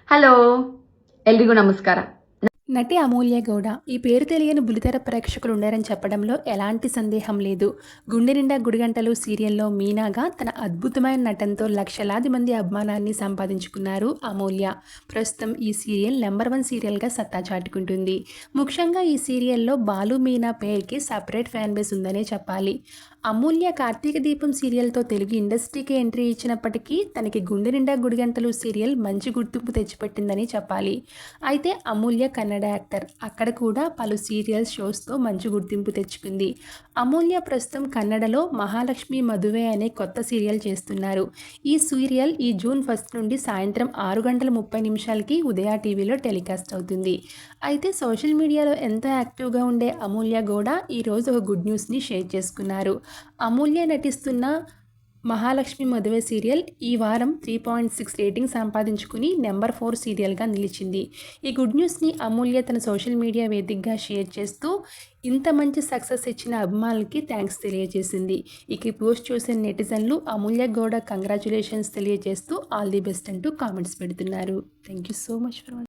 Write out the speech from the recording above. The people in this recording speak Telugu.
ಹಲೋ ಎಲ್ರಿಗೂ ನಮಸ್ಕಾರ. నటి అమూల్య గౌడ ఈ పేరు తెలియని బుల్లితెర ప్రేక్షకులు ఉన్నారని చెప్పడంలో ఎలాంటి సందేహం లేదు. గుండె నిండా గుడిగంటలు సీరియల్లో మీనాగా తన అద్భుతమైన నటనతో లక్షలాది మంది అభిమానాన్ని సంపాదించుకున్నారు అమూల్య. ప్రస్తుతం ఈ సీరియల్ నెంబర్ 1 సీరియల్గా సత్తా చాటుకుంటుంది. ముఖ్యంగా ఈ సీరియల్లో బాలు మీనా పేరుకి సపరేట్ ఫ్యాన్ బేస్ ఉందనే చెప్పాలి. అమూల్య కార్తీక దీపం సీరియల్తో తెలుగు ఇండస్ట్రీకి ఎంట్రీ ఇచ్చినప్పటికీ తనకి గుండె నిండా గుడిగంటలు సీరియల్ మంచి గుర్తింపు తెచ్చిపెట్టిందని చెప్పాలి. అయితే అమూల్య కన్నడ యాక్టర్. అక్కడ కూడా పలు సీరియల్స్ షోస్తో మంచి గుర్తింపు తెచ్చుకుంది. అమూల్య ప్రస్తుతం కన్నడలో మహాలక్ష్మి మధువే అనే కొత్త సీరియల్ చేస్తున్నారు. ఈ సీరియల్ ఈ జూన్ 1 నుండి సాయంత్రం 6:30 ఉదయ టీవీలో టెలికాస్ట్ అవుతుంది. అయితే సోషల్ మీడియాలో ఎంతో యాక్టివ్గా ఉండే అమూల్య గౌడ ఈరోజు ఒక గుడ్ న్యూస్ని షేర్ చేసుకున్నారు. అమూల్య నటిస్తున్న మహాలక్ష్మి మధువే సీరియల్ ఈ వారం 3.6 రేటింగ్ సంపాదించుకుని నెంబర్ 4 సీరియల్గా నిలిచింది. ఈ గుడ్ న్యూస్ని అమూల్య తన సోషల్ మీడియా వేదికగా షేర్ చేస్తూ ఇంత మంచి సక్సెస్ ఇచ్చిన అభిమానులకి థ్యాంక్స్ తెలియజేసింది. ఇక ఈ పోస్ట్ చూసిన నెటిజన్లు అమూల్య గౌడ కంగ్రాచులేషన్స్ తెలియజేస్తూ ఆల్ ది బెస్ట్ అంటూ కామెంట్స్ పెడుతున్నారు. Thank you so much for